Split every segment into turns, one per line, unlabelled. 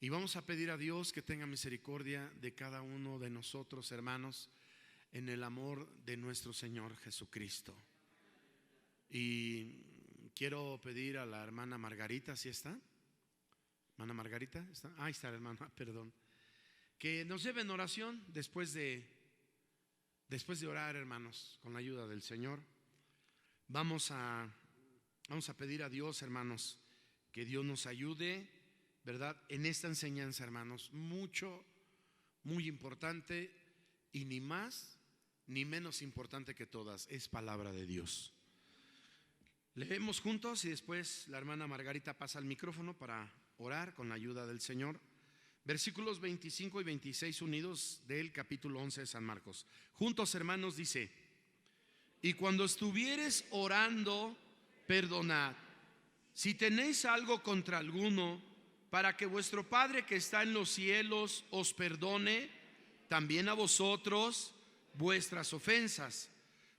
Y vamos a pedir a Dios que tenga misericordia de cada uno de nosotros, hermanos, en el amor de nuestro Señor Jesucristo. Y quiero pedir a la hermana Margarita, ¿sí está? ¿Hermana Margarita? ¿Está? Ahí está la hermana, perdón. Que nos lleve en oración después de orar, hermanos, con la ayuda del Señor. Vamos a pedir a Dios, hermanos, que Dios nos ayude, ¿verdad? En esta enseñanza, hermanos, muy importante, y ni más ni menos importante que todas, es palabra de Dios. Leemos juntos y después la hermana Margarita pasa el micrófono para orar con la ayuda del Señor. Versículos 25 y 26 unidos del capítulo 11 de San Marcos. Juntos, hermanos, dice: y cuando estuviereis orando, perdonad si tenéis algo contra alguno, para que vuestro Padre que está en los cielos os perdone también a vosotros vuestras ofensas.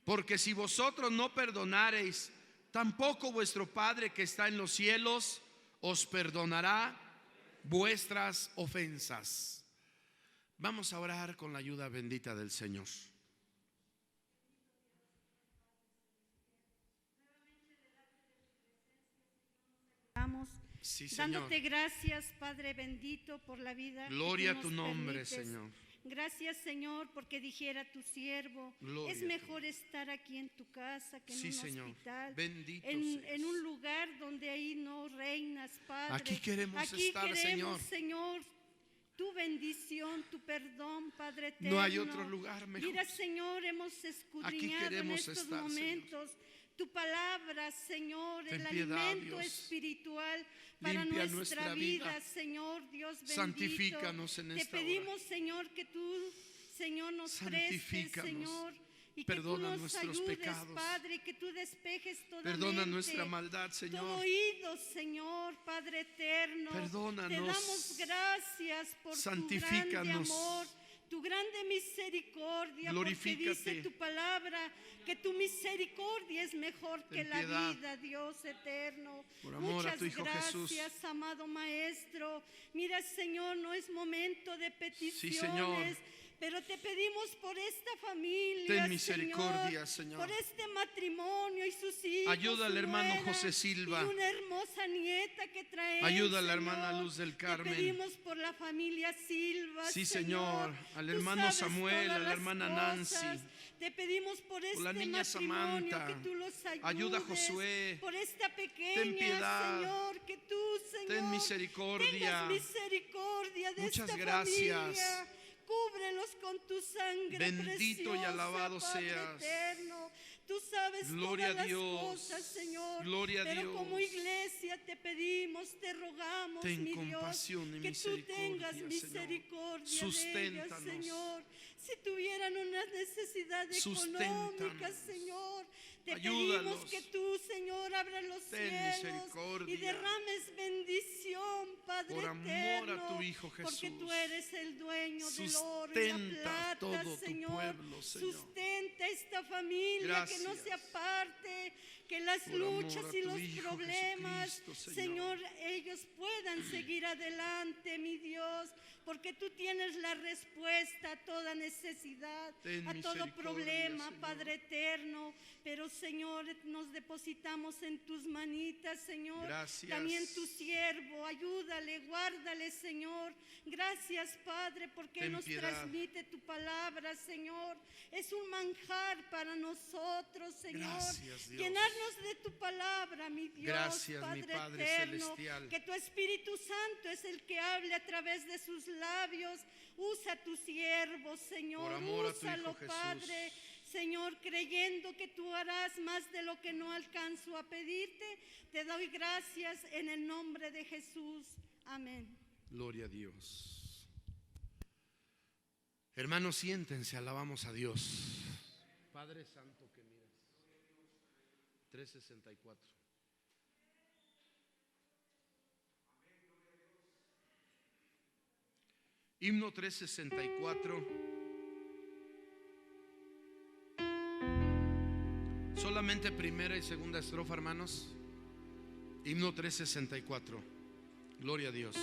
Porque si vosotros no perdonareis, tampoco vuestro Padre que está en los cielos os perdonará vuestras ofensas. Vamos a orar con la ayuda bendita del Señor. Sí,
dándote gracias, Padre bendito, por la vida.
Gloria a tu nombre, Señor.
Gracias, Señor, porque dijera tu siervo:
Gloria,
es mejor estar aquí en tu casa que en un
Señor.
hospital.
Bendito
en un lugar donde ahí no reinas, Padre.
Aquí queremos estar,
Señor, tu bendición, tu perdón, Padre eterno.
No hay otro lugar mejor.
Mira, Señor, hemos escudriñado en estos momentos, Señor, tu palabra, Señor, el alimento espiritual para nuestra vida, Señor, Dios bendito.
Santifícanos en esta hora.
Te pedimos, Señor, que tú, Señor, nos prestes, Señor, y que tú nos ayudes, pecados, Padre, que tú despejes toda
perdona nuestra maldad, Señor.
Todo oído, Señor, Padre eterno.
Perdónanos.
Te damos gracias por tu grande amor, tu grande misericordia.
Glorifícate.
Porque dice tu palabra que tu misericordia es mejor que la vida, Dios eterno.
Por amor
Muchas
a tu Hijo
gracias,
Jesús.
amado Maestro. Mira, Señor, no es momento de peticiones.
Sí, Señor.
Pero te pedimos por esta familia,
ten misericordia, Señor,
por este matrimonio y sus hijos.
Ayuda al hermano José Silva.
Y una hermosa nieta que trae.
Ayuda a la hermana Luz del Carmen.
Te pedimos por la familia Silva.
Sí, Señor. Al hermano Samuel, a la hermana Nancy.
Te pedimos por este
la niña
matrimonio,
Samantha.
que tú los ayudes.
Ayuda a Josué.
Por esta pequeña,
ten piedad,
Señor, que tú, Señor,
ten misericordia.
tengas misericordia de
Muchas
esta
gracias.
familia. Cúbrelos con tu sangre
bendito
preciosa,
y alabado
Padre
seas.
Eterno. Tú sabes
Gloria
todas
a Dios.
las cosas, Señor.
Gloria a
Pero
Dios.
como iglesia te pedimos, te rogamos,
ten
mi
compasión
Dios,
y
que tú
misericordia,
tengas
Señor.
misericordia de ellas,
Susténtanos.
Señor. Si tuvieran una necesidad económica, Señor, te
ayúdalos.
pedimos que tú, Señor, abras los
ten
cielos
misericordia.
y derrames bendición, Padre
por amor
eterno,
a tu Hijo Jesús.
porque tú eres el dueño del oro y la plata,
todo
Señor.
tu pueblo, Señor.
Sustenta esta familia,
gracias.
que no se aparte, que las
por
luchas y los
Hijo
problemas,
Señor,
ellos puedan seguir adelante, mi Dios, porque tú tienes la respuesta a toda necesidad,
ten
a todo problema,
Señor.
Padre eterno. Pero, Señor, nos depositamos en tus manitas, Señor.
Gracias.
También tu siervo, ayúdale, guárdale, Señor. Gracias, Padre, porque
ten
nos
piedad.
transmite tu palabra, Señor. Es un manjar para nosotros, Señor.
Gracias, Dios.
Llenarnos de tu palabra, mi Dios.
Gracias,
Padre
mi Padre
eterno,
celestial.
que tu Espíritu Santo es el que hable a través de sus labios. Usa tu siervo, Señor.
Por amor a tu
Úsalo,
Hijo Jesús.
Padre. Señor, creyendo que tú harás más de lo que no alcanzo a pedirte, te doy gracias en el nombre de Jesús. Amén.
Gloria a Dios. Hermanos, siéntense, alabamos a Dios. Padre Santo que miras. 364. Himno 364. Solamente primera y segunda estrofa, hermanos. Himno 364. Gloria a Dios.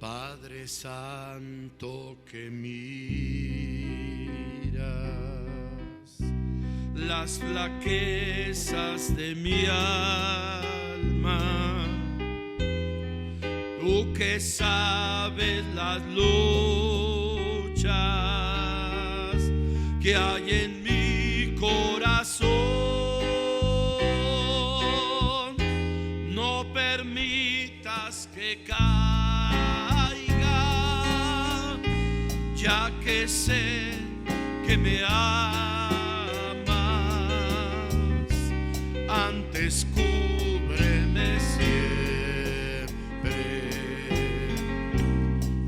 Padre Santo que miras las flaquezas de mi alma, tú que sabes las luchas que hay en mi corazón, no permitas que caiga, ya que sé que me amas. Antes cúbreme siempre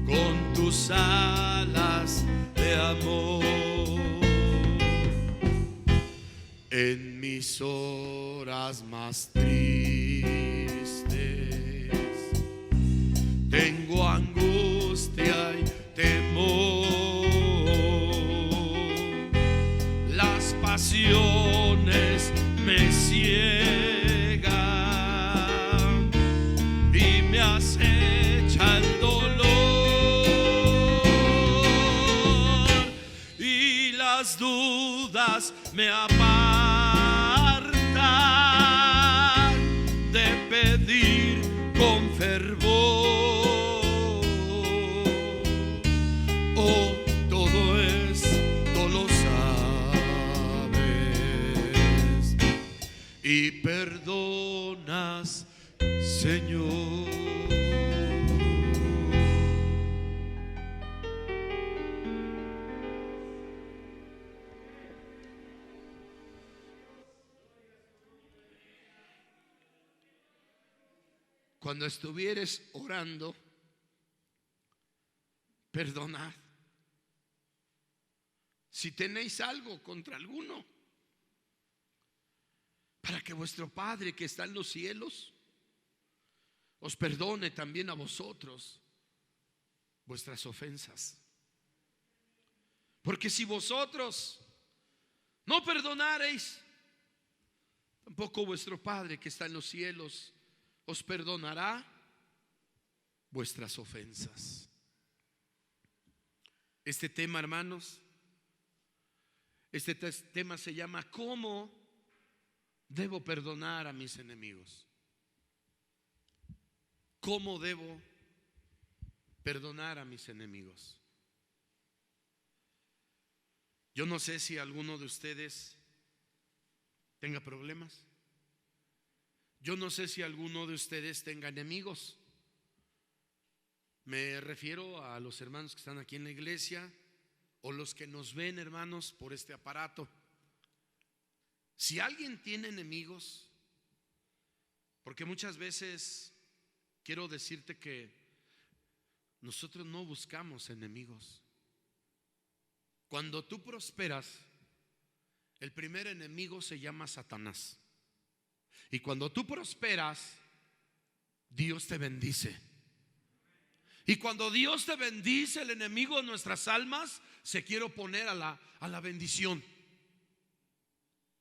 con tus alas de amor. En mis horas más tristes tengo angustia y temor, las pasiones me ciegan y me acecha el dolor, y las dudas me apartan de pedir con fervor. Oh, todo esto lo sabes y perdonas, Señor. Cuando estuvieres orando, perdonad si tenéis algo contra alguno, para que vuestro Padre que está en los cielos os perdone también a vosotros vuestras ofensas. Porque si vosotros no perdonareis, tampoco vuestro Padre que está en los cielos os perdonará vuestras ofensas. Este tema, hermanos, este tema se llama ¿cómo debo perdonar a mis enemigos? ¿Cómo debo perdonar a mis enemigos? Yo no sé si alguno de ustedes tenga problemas. Yo no sé si alguno de ustedes tenga enemigos. Me refiero a los hermanos que están aquí en la iglesia o los que nos ven, hermanos, por este aparato. Si alguien tiene enemigos, porque muchas veces quiero decirte que nosotros no buscamos enemigos. Cuando tú prosperas, el primer enemigo se llama Satanás. Y cuando tú prosperas, Dios te bendice. Y cuando Dios te bendice, el enemigo de nuestras almas se quiere oponer a la bendición.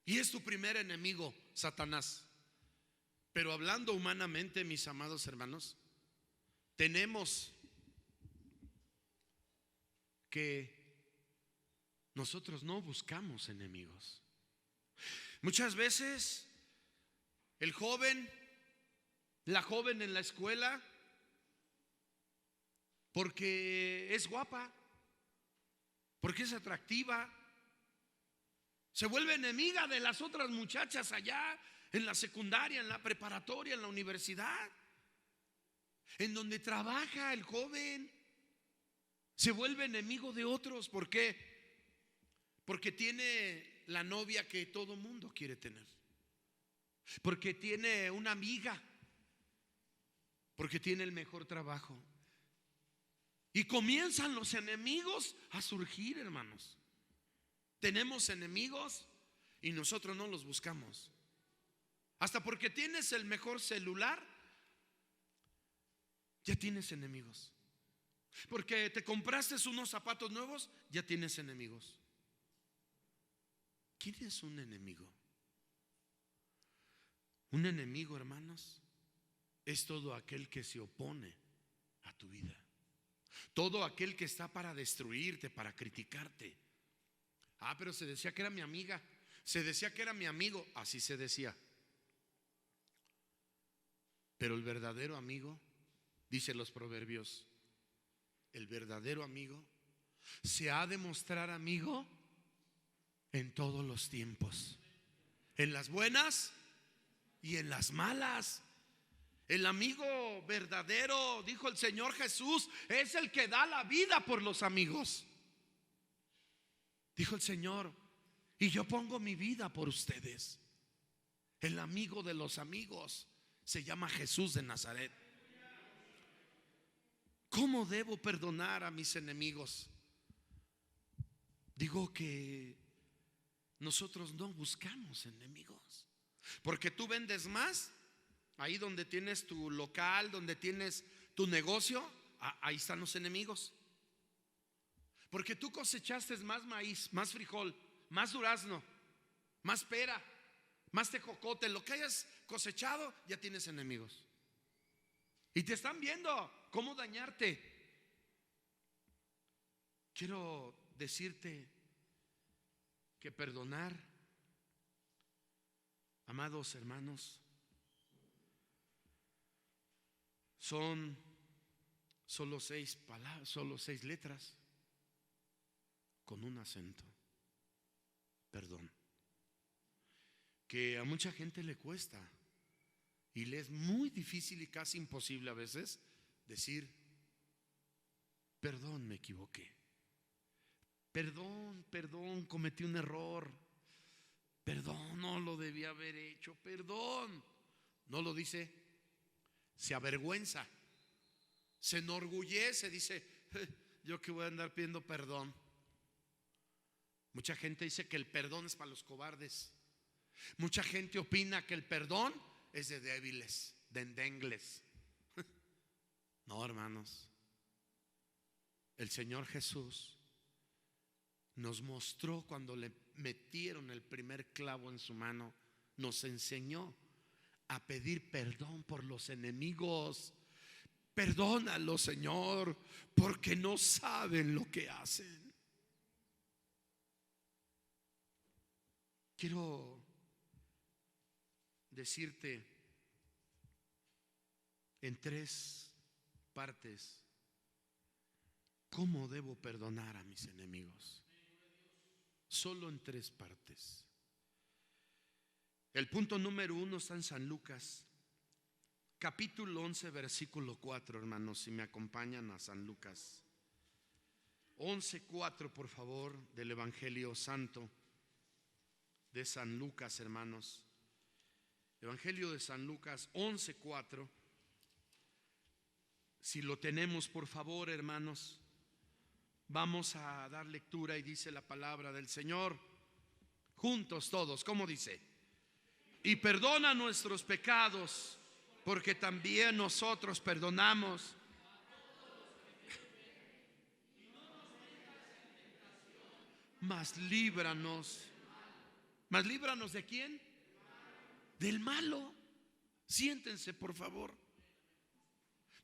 Y es tu primer enemigo, Satanás. Pero hablando humanamente, mis amados hermanos, tenemos que nosotros no buscamos enemigos. Muchas veces el joven, la joven en la escuela, porque es guapa, porque es atractiva, se vuelve enemiga de las otras muchachas allá en la secundaria, en la preparatoria, en la universidad, en donde trabaja el joven. Se vuelve enemigo de otros. ¿Por qué? Porque tiene la novia que todo mundo quiere tener, porque tiene una amiga, porque tiene el mejor trabajo. Y comienzan los enemigos a surgir, hermanos. Tenemos enemigos y nosotros no los buscamos. Hasta porque tienes el mejor celular, ya tienes enemigos. Porque te compraste unos zapatos nuevos, ya tienes enemigos. ¿Quién es un enemigo? Un enemigo, hermanos, es todo aquel que se opone a tu vida. todo aquel que está para destruirte, para criticarte. Ah, pero se decía que era mi amiga, se decía que era mi amigo, así se decía. Pero el verdadero amigo, dicen los proverbios, el verdadero amigo se ha de mostrar amigo en todos los tiempos, en las buenas y en las malas. El amigo verdadero, dijo el Señor Jesús, es el que da la vida por los amigos. Dijo el Señor, y yo pongo mi vida por ustedes. El amigo de los amigos se llama Jesús de Nazaret. ¿Cómo debo perdonar a mis enemigos? Digo que nosotros no buscamos enemigos, porque tú vendes más ahí donde tienes tu local, donde tienes tu negocio, ahí están los enemigos. Porque tú cosechaste más maíz, más frijol, más durazno, más pera, más tejocote, lo que hayas cosechado, ya tienes enemigos. Y te están viendo cómo dañarte. Quiero decirte que perdonar, amados hermanos, son solo 6 palabras, solo 6 letras con un acento: perdón. Que a mucha gente le cuesta y le es muy difícil y casi imposible a veces decir: perdón, me equivoqué. Perdón, cometí un error. Perdón, no lo debía haber hecho. Perdón. No lo dice, se avergüenza, se enorgullece, dice: yo que voy a andar pidiendo perdón. Mucha gente dice que el perdón es para los cobardes. Mucha gente opina que el perdón es de débiles, de endengles. No, hermanos, el Señor Jesús nos mostró cuando le metieron el primer clavo en su mano, nos enseñó a pedir perdón por los enemigos. Perdónalo, Señor, porque no saben lo que hacen. Quiero decirte en 3 partes cómo debo perdonar a mis enemigos. Solo en 3 partes. El punto número 1 está en San Lucas, capítulo 11, versículo 4, hermanos, si me acompañan a San Lucas 11:4, por favor, del Evangelio Santo de San Lucas, hermanos. Evangelio de San Lucas 11:4. Si lo tenemos, por favor, hermanos, vamos a dar lectura y dice la palabra del Señor. Juntos todos, ¿cómo dice? Y perdona nuestros pecados, porque también nosotros perdonamos. Mas líbranos. ¿Mas líbranos de quién? Del malo. Siéntense, por favor.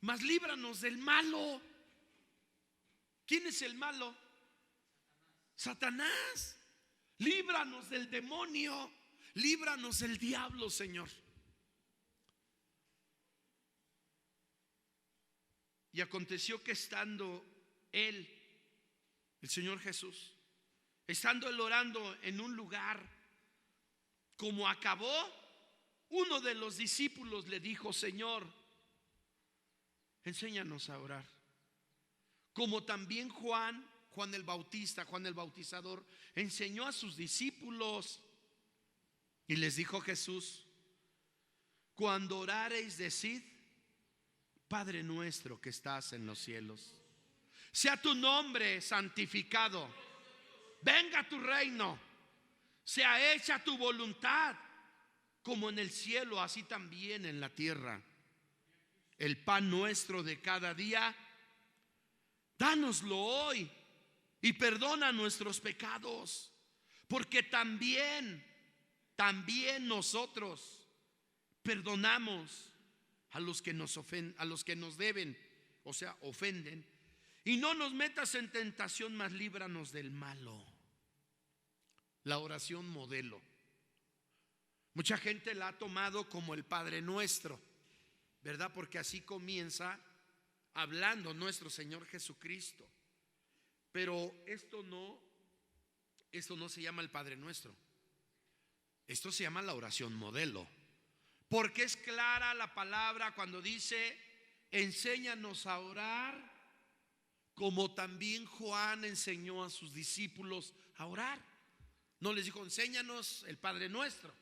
Mas líbranos del malo. ¿Quién es el malo? Satanás. Líbranos del demonio. Líbranos del diablo, Señor. Y aconteció que estando él, el Señor Jesús, estando él orando en un lugar, como acabó, uno de los discípulos le dijo: Señor, enséñanos a orar, como también Juan el Bautista, Juan el Bautizador, enseñó a sus discípulos. Y les dijo Jesús: cuando orareis, decid: Padre nuestro que estás en los cielos, sea tu nombre santificado, venga tu reino, sea hecha tu voluntad, como en el cielo, así también en la tierra. El pan nuestro de cada día, dánoslo hoy, y perdona nuestros pecados, porque también nosotros perdonamos a los que nos ofenden, a los que nos deben, o sea, ofenden. Y no nos metas en tentación, mas líbranos del malo. La oración modelo. Mucha gente la ha tomado como el Padre Nuestro, ¿verdad? Porque así comienza hablando nuestro Señor Jesucristo. Pero esto no se llama el Padre Nuestro. Esto se llama la oración modelo. Porque es clara la palabra cuando dice: enséñanos a orar, como también Juan enseñó a sus discípulos a orar. No les dijo: enséñanos el Padre Nuestro.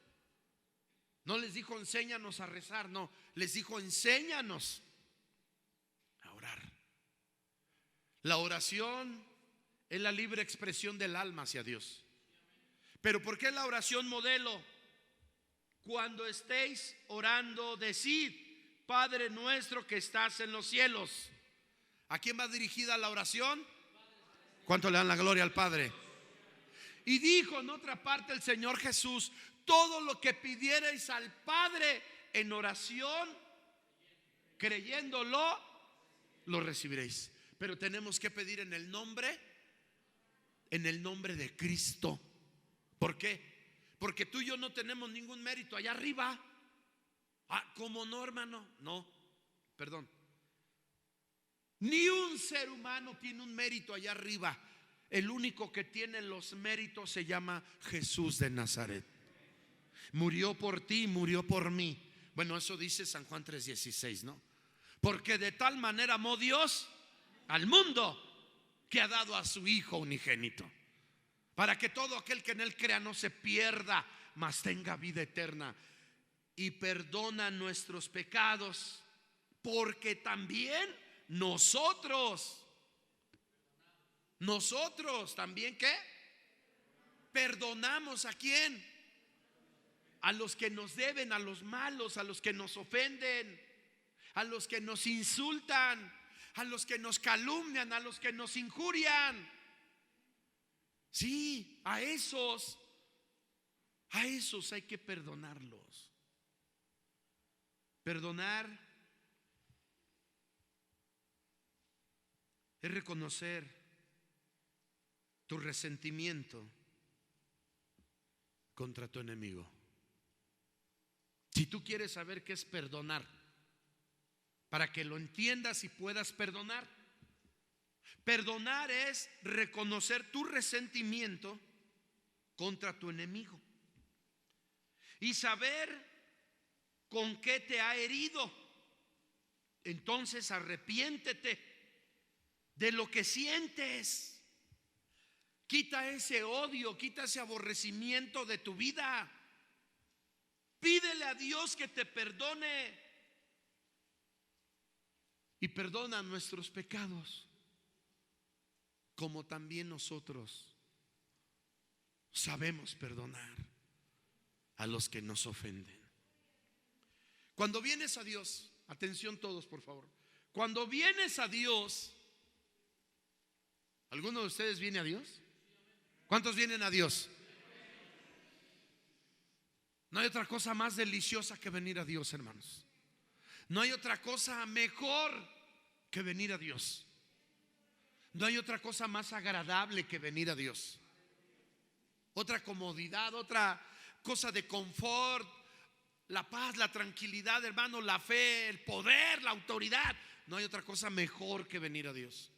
No les dijo: enséñanos a rezar. No, les dijo: enséñanos a orar. La oración es la libre expresión del alma hacia Dios. Pero ¿por qué la oración modelo? Cuando estéis orando, decid: Padre nuestro que estás en los cielos. ¿A quién va dirigida la oración? ¿Cuánto le dan la gloria al Padre? Y dijo en otra parte el Señor Jesús: todo lo que pidierais al Padre en oración, creyéndolo, lo recibiréis. Pero tenemos que pedir en el nombre de Cristo. ¿Por qué? Porque tú y yo no tenemos ningún mérito allá arriba. ¿Cómo no, hermano? No, perdón. Ni un ser humano tiene un mérito allá arriba. El único que tiene los méritos se llama Jesús de Nazaret. Murió por ti, murió por mí. Bueno, eso dice San Juan 3:16, ¿no? Porque de tal manera amó Dios al mundo, que ha dado a su Hijo unigénito, para que todo aquel que en él crea no se pierda, mas tenga vida eterna. Y perdona nuestros pecados, porque también nosotros también, ¿qué? Perdonamos. ¿A quién? A los que nos deben, a los malos, a los que nos ofenden, a los que nos insultan, a los que nos calumnian, a los que nos injurian. Sí, a esos hay que perdonarlos. Perdonar es reconocer tu resentimiento contra tu enemigo. Si tú quieres saber qué es perdonar, para que lo entiendas y puedas perdonar, perdonar es reconocer tu resentimiento contra tu enemigo y saber con qué te ha herido. Entonces arrepiéntete de lo que sientes. Quita ese odio, quita ese aborrecimiento de tu vida. Pídele a Dios que te perdone y perdona nuestros pecados, como también nosotros sabemos perdonar a los que nos ofenden. Cuando vienes a Dios, atención todos por favor, cuando vienes a Dios, ¿alguno de ustedes viene a Dios? ¿Cuántos vienen a Dios? No hay otra cosa más deliciosa que venir a Dios, hermanos. No hay otra cosa mejor que venir a Dios. No hay otra cosa más agradable que venir a Dios. Otra comodidad, otra cosa de confort, la paz, la tranquilidad, hermano, la fe, el poder, la autoridad. No hay otra cosa mejor que venir a Dios.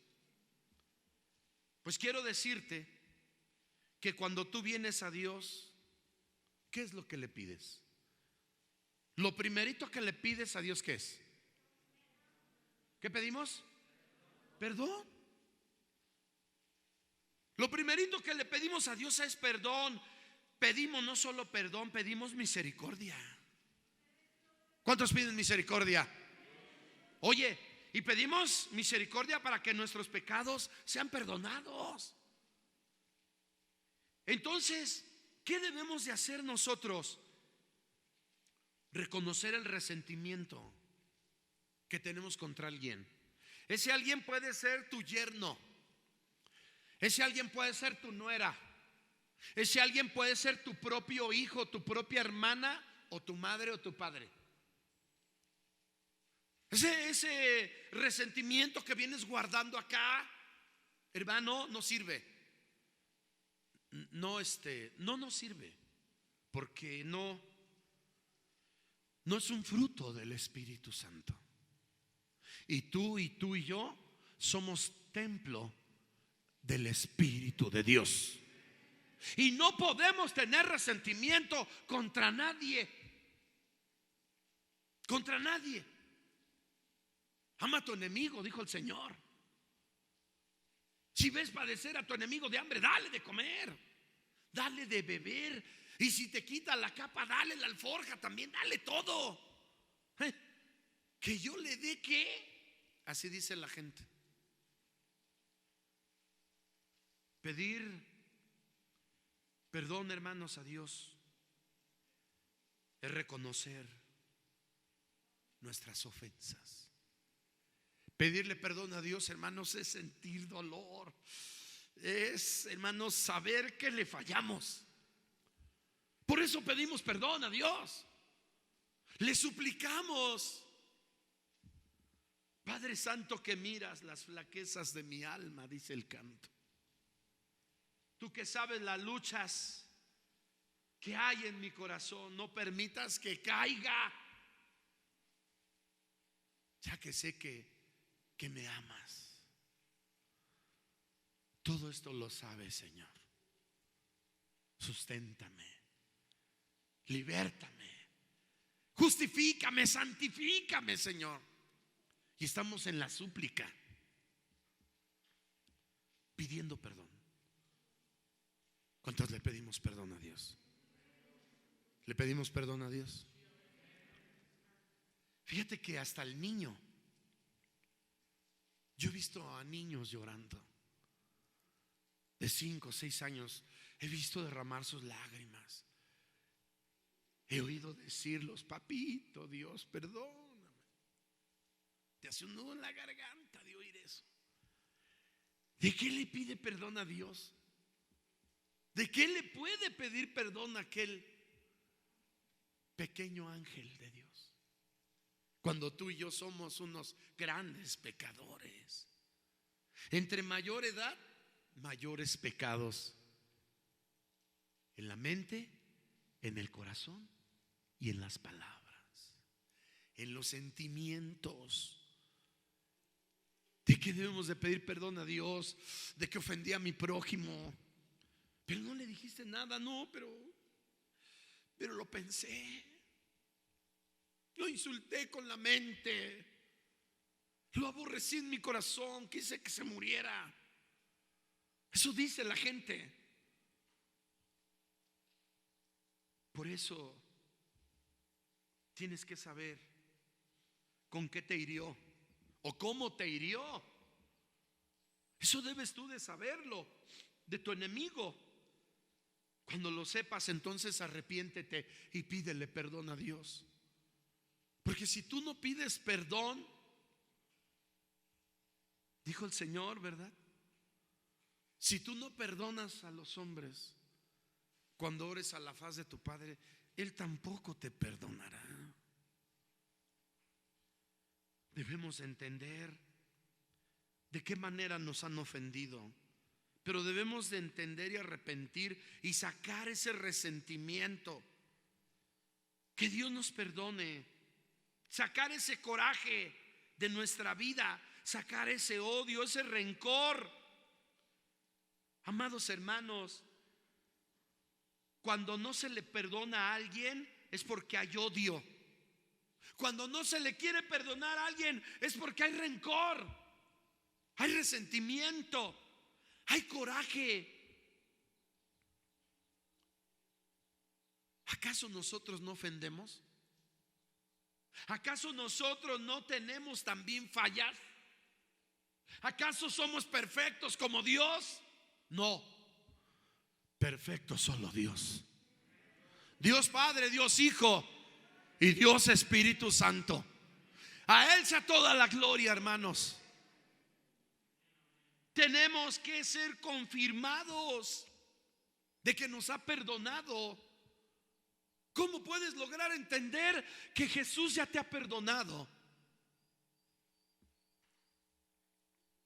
Pues quiero decirte que cuando tú vienes a Dios, ¿qué es lo que le pides? Lo primerito que le pides a Dios, ¿qué es? ¿Qué pedimos? Perdón. Lo primerito que le pedimos a Dios es perdón. Pedimos no solo perdón, pedimos misericordia. ¿Cuántos piden misericordia? Oye, y pedimos misericordia para que nuestros pecados sean perdonados. Entonces, ¿qué debemos de hacer nosotros? Reconocer el resentimiento que tenemos contra alguien. Ese alguien puede ser tu yerno. Ese alguien puede ser tu nuera. Ese alguien puede ser tu propio hijo, tu propia hermana, o tu madre o tu padre. Ese resentimiento que vienes guardando acá, hermano, no sirve. No nos sirve, porque no es un fruto del Espíritu Santo. Y tú y yo somos templo del Espíritu de Dios. Y no podemos tener resentimiento contra nadie. Contra nadie. Ama a tu enemigo, dijo el Señor. Si ves padecer a tu enemigo de hambre, dale de comer, dale de beber. Y si te quita la capa, dale la alforja también, dale todo. Que yo le dé ¿qué? Así dice la gente. Pedir perdón, hermanos, a Dios es reconocer nuestras ofensas. Pedirle perdón a Dios, hermanos, es sentir dolor. Es, hermanos, saber que le fallamos. Por eso pedimos perdón a Dios. Le suplicamos: Padre Santo, que miras las flaquezas de mi alma, dice el canto. Tú que sabes las luchas que hay en mi corazón, no permitas que caiga, ya que sé que me amas. Todo esto lo sabes, Señor. Susténtame, libértame, justifícame, santifícame, Señor. Y estamos en la súplica, pidiendo perdón. ¿Cuántos le pedimos perdón a Dios? ¿Le pedimos perdón a Dios? Fíjate que hasta el niño, yo he visto a niños llorando de 5 o 6 años, he visto derramar sus lágrimas. He oído decirlos: papito, Dios, perdóname. Te hace un nudo en la garganta de oír eso. ¿De qué le pide perdón a Dios? ¿De qué le puede pedir perdón a aquel pequeño ángel de Dios? Cuando tú y yo somos unos grandes pecadores. Entre mayor edad, mayores pecados. En la mente, en el corazón y en las palabras. En los sentimientos. ¿De qué debemos de pedir perdón a Dios? De que ofendí a mi prójimo. Pero no le dijiste nada. No, pero lo pensé. Lo insulté con la mente. Lo aborrecí en mi corazón. Quise que se muriera. Eso dice la gente. Por eso tienes que saber con qué te hirió o cómo te hirió. Eso debes tú de saberlo de tu enemigo. Cuando lo sepas, entonces arrepiéntete y pídele perdón a Dios. Porque si tú no pides perdón, dijo el Señor, ¿verdad? Si tú no perdonas a los hombres, cuando ores a la faz de tu Padre, Él tampoco te perdonará. Debemos entender de qué manera nos han ofendido, pero debemos de entender y arrepentir y sacar ese resentimiento. Que Dios nos perdone. Sacar ese coraje de nuestra vida, sacar ese odio, ese rencor. Amados hermanos, cuando no se le perdona a alguien es porque hay odio. Cuando no se le quiere perdonar a alguien es porque hay rencor, hay resentimiento, hay coraje. ¿Acaso nosotros no ofendemos? ¿Acaso nosotros no tenemos también fallas? ¿Acaso somos perfectos como Dios? No, perfecto solo Dios. Dios Padre, Dios Hijo y Dios Espíritu Santo. A Él sea toda la gloria, hermanos. Tenemos que ser confirmados de que nos ha perdonado. ¿Cómo puedes lograr entender que Jesús ya te ha perdonado?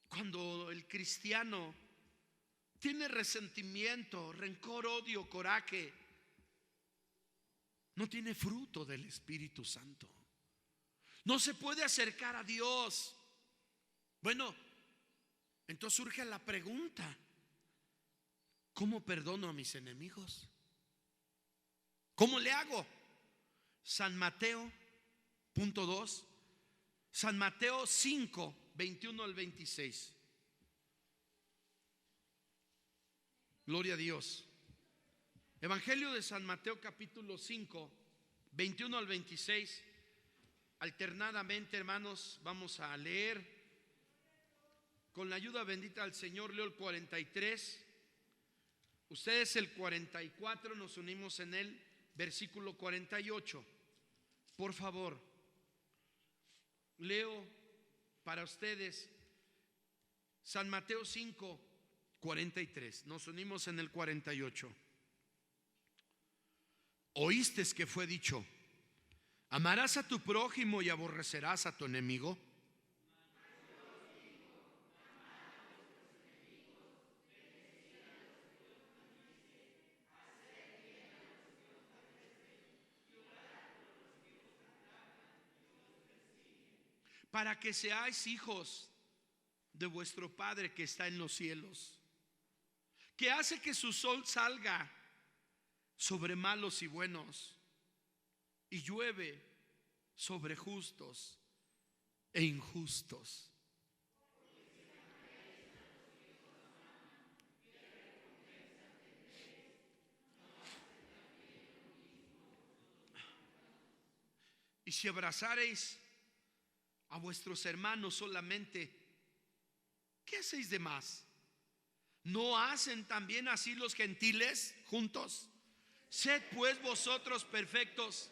Cuando el cristiano tiene resentimiento, rencor, odio, coraje, no tiene fruto del Espíritu Santo. No se puede acercar a Dios. Bueno, entonces surge la pregunta: ¿cómo perdono a mis enemigos? ¿Cómo le hago? San Mateo, punto 2, San Mateo 5, 21 al 26. Gloria a Dios. Evangelio de San Mateo, capítulo 5, 21 al 26. Alternadamente, hermanos, vamos a leer. Con la ayuda bendita del Señor leo el 43. Ustedes el 44, nos unimos en el versículo 48. Por favor, leo para ustedes San Mateo 5, 43. Nos unimos en el 48. ¿Oíste que fue dicho: amarás a tu prójimo y aborrecerás a tu enemigo? Para que seáis hijos de vuestro Padre que está en los cielos, que hace que su sol salga sobre malos y buenos, y llueve sobre justos e injustos. Y si abrazareis a vuestros hermanos solamente, ¿qué hacéis de más? ¿No hacen también así los gentiles juntos? Sed pues vosotros perfectos,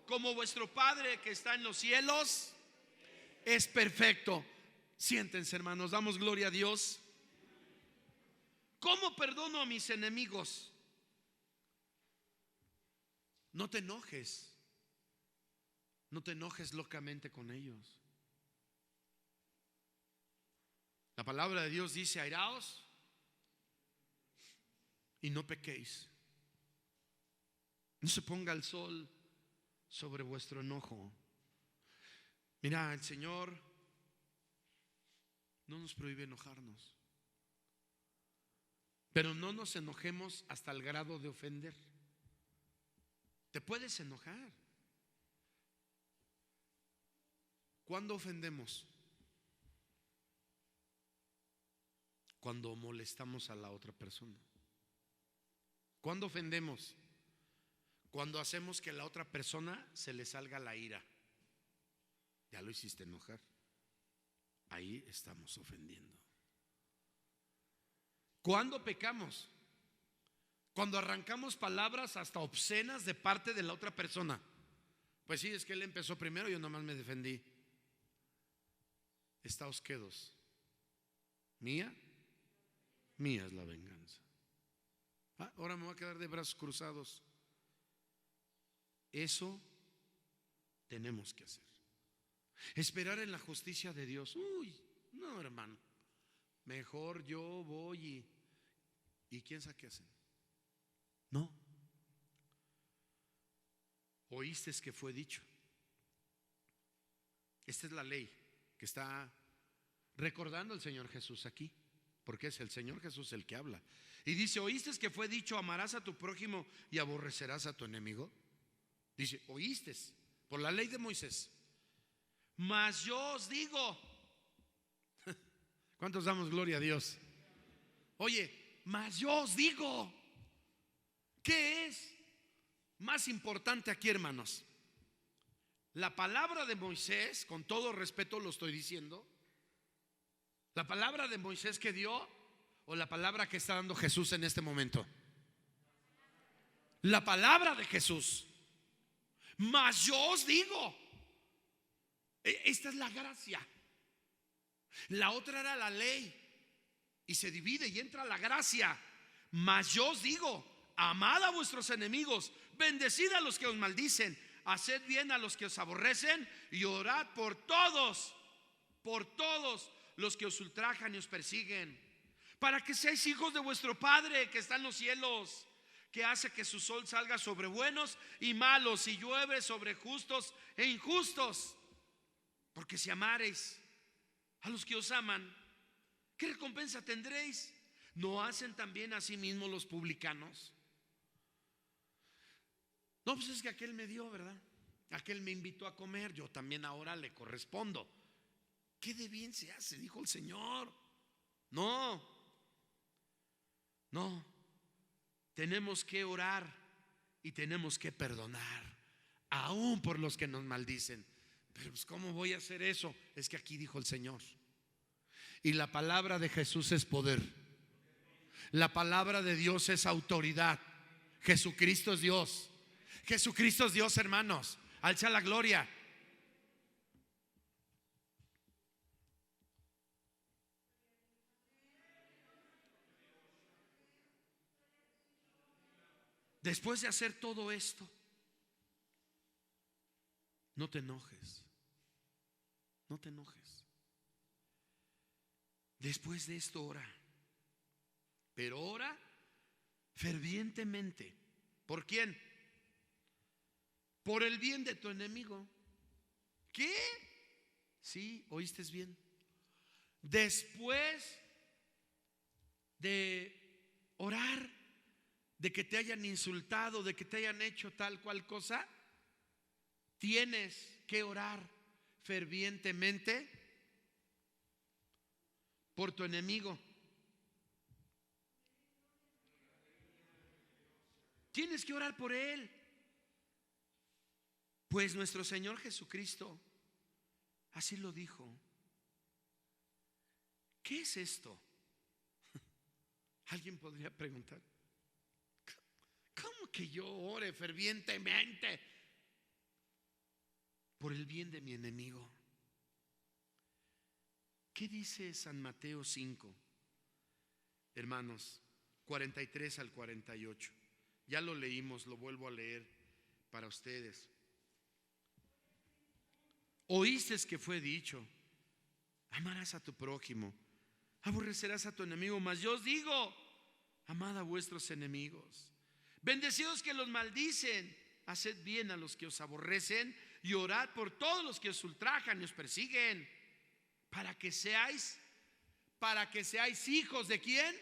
como vuestro Padre que está en los cielos es perfecto. Siéntense, hermanos, damos gloria a Dios. ¿Cómo perdono a mis enemigos? No te enojes. No te enojes locamente con ellos. La palabra de Dios dice: airaos y no pequéis. No se ponga el sol sobre vuestro enojo. Mira, el Señor no nos prohíbe enojarnos, pero no nos enojemos hasta el grado de ofender. Te puedes enojar. ¿Cuándo ofendemos? Cuando molestamos a la otra persona. ¿Cuándo ofendemos? Cuando hacemos que a la otra persona se le salga la ira. Ya lo hiciste enojar. Ahí estamos ofendiendo. ¿Cuándo pecamos? Cuando arrancamos palabras hasta obscenas de parte de la otra persona. Pues sí, es que él empezó primero, yo nomás me defendí. Estáos quedos. Mía es la venganza. Ahora me voy a quedar de brazos cruzados. Eso tenemos que hacer. Esperar en la justicia de Dios. Uy, no, hermano. Mejor yo voy y quién sabe qué hacen. No. Oíste que fue dicho. Esta es la ley que está recordando el Señor Jesús aquí, porque es el Señor Jesús el que habla. Y dice: ¿oíste que fue dicho: amarás a tu prójimo y aborrecerás a tu enemigo? Dice: oíste, por la ley de Moisés. Mas yo os digo. ¿Cuántos damos gloria a Dios? Oye, mas yo os digo. ¿Qué es más importante aquí, hermanos? La palabra de Moisés, con todo respeto lo estoy diciendo, la palabra de Moisés que dio, o la palabra que está dando Jesús en este momento. La palabra de Jesús. Mas yo os digo. Esta es la gracia. La otra era la ley, y se divide y entra la gracia. Mas yo os digo: amad a vuestros enemigos, bendecid a los que os maldicen, haced bien a los que os aborrecen, y orad por todos los que os ultrajan y os persiguen, para que seáis hijos de vuestro Padre que está en los cielos, que hace que su sol salga sobre buenos y malos, y llueve sobre justos e injustos. Porque si amareis a los que os aman, ¿qué recompensa tendréis? ¿No hacen también asimismo los publicanos? No, pues es que aquel me dio, ¿verdad? Aquel me invitó a comer, yo también ahora le correspondo. ¿Qué de bien se hace? Dijo el Señor. No, tenemos que orar y tenemos que perdonar, aún por los que nos maldicen. Pero pues, ¿cómo voy a hacer eso? Es que aquí dijo el Señor. Y la palabra de Jesús es poder. La palabra de Dios es autoridad. Jesucristo es Dios. Jesucristo es Dios, hermanos. Alza la gloria. Después de hacer todo esto, no te enojes. No te enojes. Después de esto ora. Pero ora fervientemente. ¿Por quién? Por el bien de tu enemigo. ¿Qué? Sí, oíste bien. Después de orar, de que te hayan insultado, de que te hayan hecho tal cual cosa, tienes que orar fervientemente por tu enemigo. Tienes que orar por él. Pues nuestro Señor Jesucristo así lo dijo. ¿Qué es esto? Alguien podría preguntar, ¿cómo que yo ore fervientemente por el bien de mi enemigo? ¿Qué dice San Mateo 5? Hermanos, 43 al 48. Ya lo leímos, lo vuelvo a leer para ustedes. Oíste que fue dicho: amarás a tu prójimo, aborrecerás a tu enemigo. Mas yo os digo: amad a vuestros enemigos, bendecidos que los maldicen, haced bien a los que os aborrecen, y orad por todos los que os ultrajan y os persiguen, para que seáis hijos de ¿quién?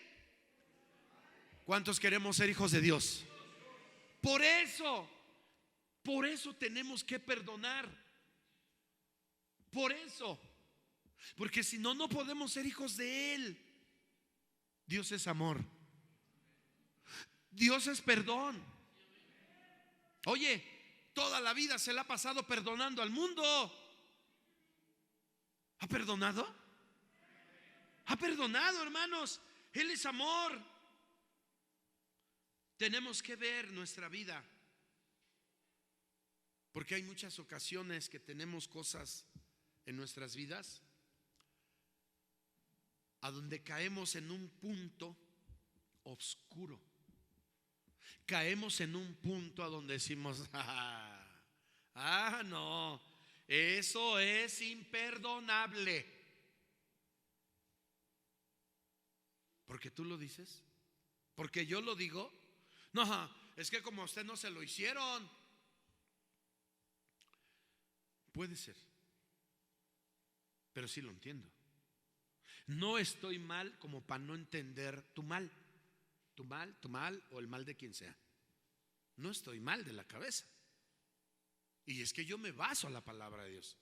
¿Cuántos queremos ser hijos de Dios? Por eso tenemos que perdonar. Por eso, porque si no, no podemos ser hijos de Él. Dios es amor. Dios es perdón. Oye, toda la vida se la ha pasado perdonando al mundo. ¿Ha perdonado? Ha perdonado, hermanos. Él es amor. Tenemos que ver nuestra vida, porque hay muchas ocasiones que tenemos cosas en nuestras vidas a donde caemos en un punto oscuro. Caemos en un punto a donde decimos: no, eso es imperdonable. ¿Porque tú lo dices? ¿Porque yo lo digo? No, es que como a usted no se lo hicieron. Puede ser, pero sí lo entiendo. No estoy mal como para no entender tu mal o el mal de quien sea. No estoy mal de la cabeza. Y es que yo me baso a la palabra de Dios.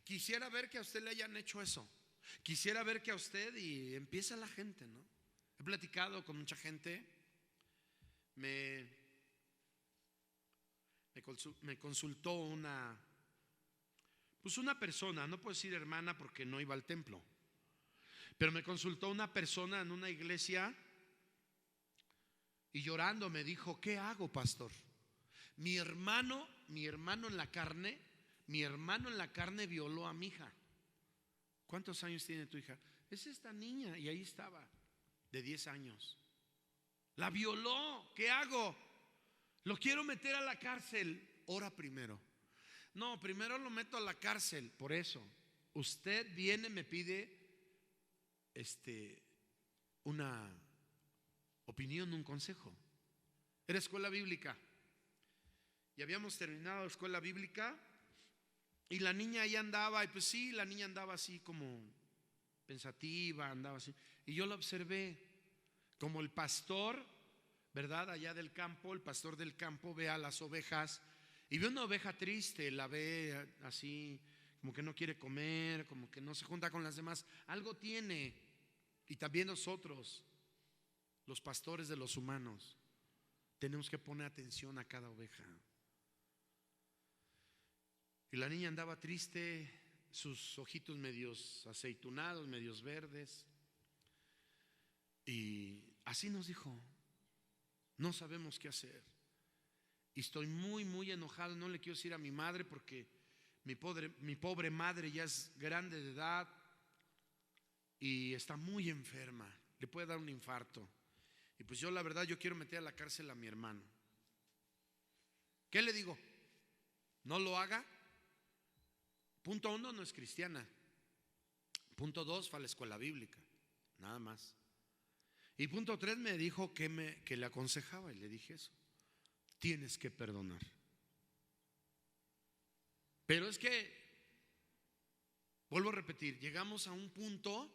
Quisiera ver que a usted le hayan hecho eso. Quisiera ver que a usted, y empieza la gente, ¿no? He platicado con mucha gente. Me consultó una persona, no puedo decir hermana porque no iba al templo, pero me consultó una persona en una iglesia y llorando me dijo: ¿qué hago, pastor? Mi hermano en la carne violó a mi hija. ¿Cuántos años tiene tu hija? Es esta niña, y ahí estaba, de 10 años. La violó. ¿Qué hago? Lo quiero meter a la cárcel. Ora primero. No, primero lo meto a la cárcel. Por eso usted viene, me pide una opinión, un consejo. Era escuela bíblica y habíamos terminado escuela bíblica y la niña ahí andaba, y pues sí, la niña andaba así como pensativa, andaba así, y yo la observé como el pastor, ¿verdad? Allá del campo, el pastor del campo ve a las ovejas y ve una oveja triste, la ve así como que no quiere comer, como que no se junta con las demás, algo tiene. Y también nosotros, los pastores de los humanos, tenemos que poner atención a cada oveja. Y la niña andaba triste, sus ojitos medios aceitunados, medios verdes. Y así nos dijo: no sabemos qué hacer. Y estoy muy, muy enojado. No le quiero decir a mi madre porque mi pobre madre ya es grande de edad y está muy enferma. Le puede dar un infarto. Y pues yo, la verdad, yo quiero meter a la cárcel a mi hermano. ¿Qué le digo? No lo haga. Punto 1, no es cristiana. Punto 2, fue a la escuela bíblica. Nada más. Y punto 3, me dijo que le aconsejaba, y le dije eso: tienes que perdonar. Pero es que, vuelvo a repetir, llegamos a un punto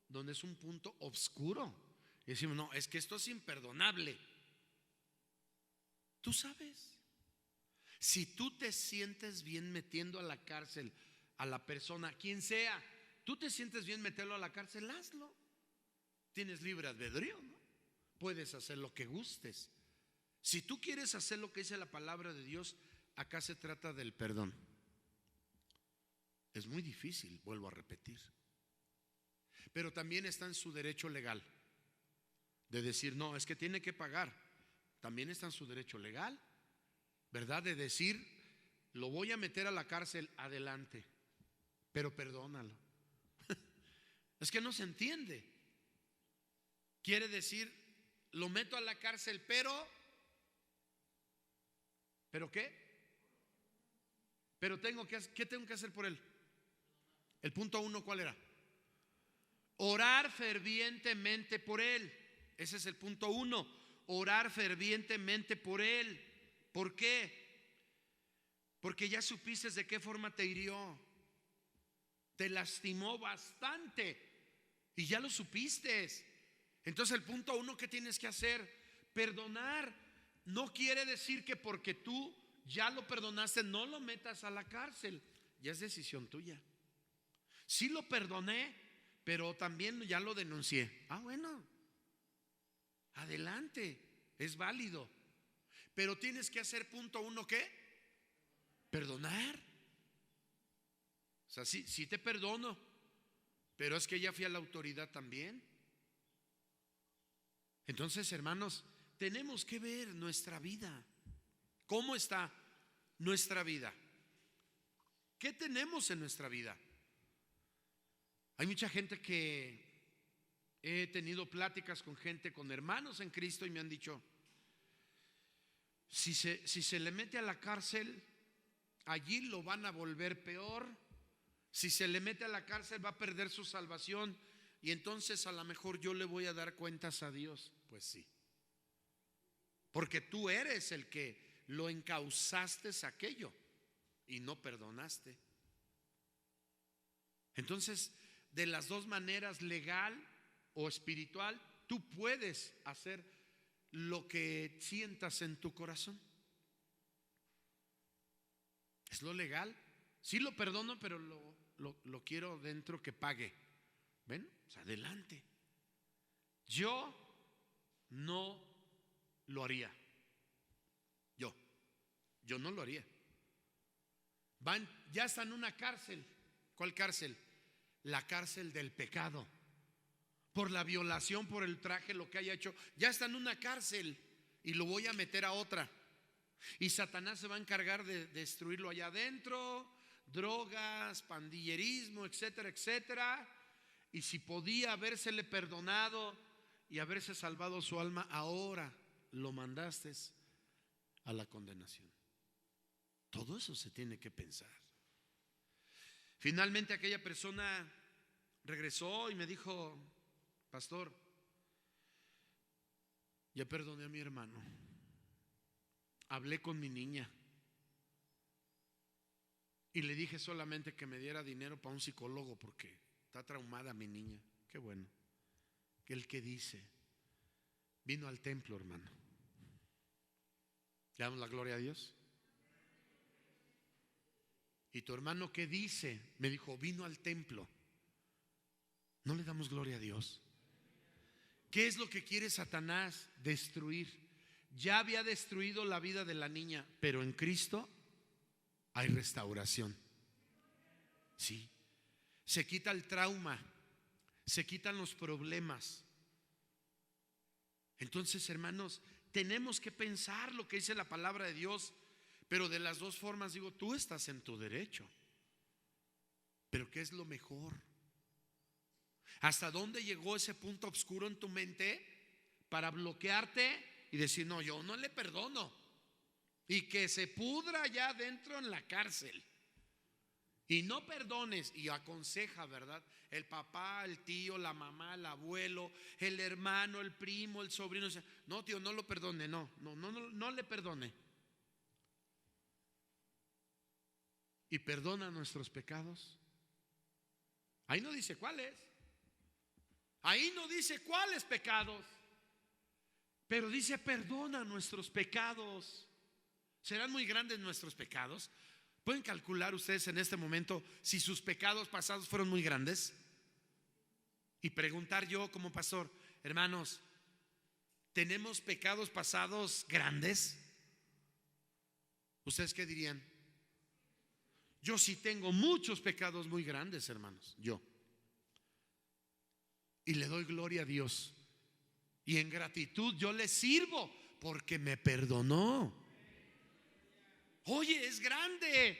donde es un punto oscuro y decimos: no, es que esto es imperdonable. Tú sabes, si tú te sientes bien metiendo a la cárcel a la persona, quien sea, tú te sientes bien meterlo a la cárcel, hazlo. Tienes libre albedrío, ¿no? Puedes hacer lo que gustes. Si tú quieres hacer lo que dice la palabra de Dios, acá se trata del perdón. Es muy difícil, vuelvo a repetir, pero también está en su derecho legal de decir: no, es que tiene que pagar. También está en su derecho legal, ¿verdad? De decir: lo voy a meter a la cárcel, adelante, pero perdónalo. Es que no se entiende. Quiere decir: lo meto a la cárcel, ¿pero qué? Pero ¿qué tengo que hacer por él? El punto 1, ¿cuál era? Orar fervientemente por él. Ese es el punto 1. Orar fervientemente por él. ¿Por qué? Porque ya supiste de qué forma te hirió. Te lastimó bastante y ya lo supiste. Entonces el punto 1, ¿qué tienes que hacer? Perdonar. No quiere decir que porque tú ya lo perdonaste no lo metas a la cárcel. Ya es decisión tuya. Sí lo perdoné, pero también ya lo denuncié. Bueno, adelante, es válido. Pero tienes que hacer punto 1, ¿qué? Perdonar. O sea, sí te perdono, pero es que ya fui a la autoridad también. Entonces, hermanos, tenemos que ver nuestra vida. ¿Cómo está nuestra vida? ¿Qué tenemos en nuestra vida? Hay mucha gente que he tenido pláticas con gente, con hermanos en Cristo, y me han dicho: si se le mete a la cárcel, allí lo van a volver peor. Si se le mete a la cárcel va a perder su salvación, y entonces a lo mejor yo le voy a dar cuentas a Dios. Pues sí, porque tú eres el que lo encausaste aquello y no perdonaste. Entonces, de las dos maneras, legal o espiritual, tú puedes hacer lo que sientas en tu corazón. Es lo legal. Sí lo perdono, pero lo quiero dentro que pague. ¿Ven? Pues adelante. Yo no lo haría. Yo no lo haría. Ya está en una cárcel. ¿Cuál cárcel? La cárcel del pecado. Por la violación, por el traje, lo que haya hecho. Ya está en una cárcel y lo voy a meter a otra. Y Satanás se va a encargar de destruirlo allá adentro. Drogas, pandillerismo, etcétera, etcétera. Y si podía habérsele perdonado y haberse salvado su alma, ahora lo mandaste a la condenación. Todo eso se tiene que pensar. Finalmente, aquella persona regresó y me dijo: pastor, ya perdoné a mi hermano, hablé con mi niña y le dije solamente que me diera dinero para un psicólogo porque está traumada mi niña. Qué bueno. El que dice, vino al templo, hermano. ¿Le damos la gloria a Dios? Y tu hermano, ¿qué dice? Me dijo, vino al templo. ¿No le damos gloria a Dios? ¿Qué es lo que quiere Satanás? Destruir. Ya había destruido la vida de la niña, pero en Cristo hay restauración. Sí. Se quita el trauma, se quitan los problemas. Entonces, hermanos, tenemos que pensar lo que dice la palabra de Dios, pero de las dos formas. Digo, tú estás en tu derecho, pero ¿qué es lo mejor? ¿Hasta dónde llegó ese punto oscuro en tu mente para bloquearte y decir, no, yo no le perdono, y que se pudra allá dentro en la cárcel? Y no perdones, y aconseja, ¿verdad? El papá, el tío, la mamá, el abuelo, el hermano, el primo, el sobrino. No, tío, no lo perdone, no le perdone. Y perdona nuestros pecados. Ahí no dice cuáles. Ahí no dice cuáles pecados, pero dice perdona nuestros pecados. ¿Serán muy grandes nuestros pecados? ¿Pueden calcular ustedes en este momento si sus pecados pasados fueron muy grandes? Y preguntar yo como pastor, hermanos, ¿tenemos pecados pasados grandes? ¿Ustedes qué dirían? Yo sí tengo muchos pecados muy grandes, hermanos, yo. Y le doy gloria a Dios. Y en gratitud yo le sirvo porque me perdonó. Oye, es grande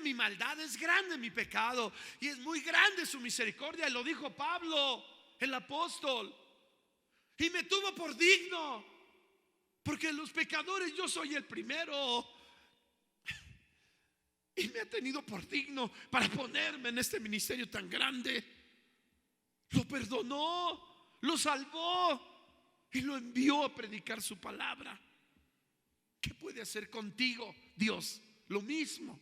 mi maldad, es grande mi pecado, y es muy grande su misericordia. Lo dijo Pablo, el apóstol, y me tuvo por digno, porque los pecadores yo soy el primero, y me ha tenido por digno para ponerme en este ministerio tan grande. Lo perdonó, lo salvó y lo envió a predicar su palabra. ¿Qué puede hacer contigo Dios? Lo mismo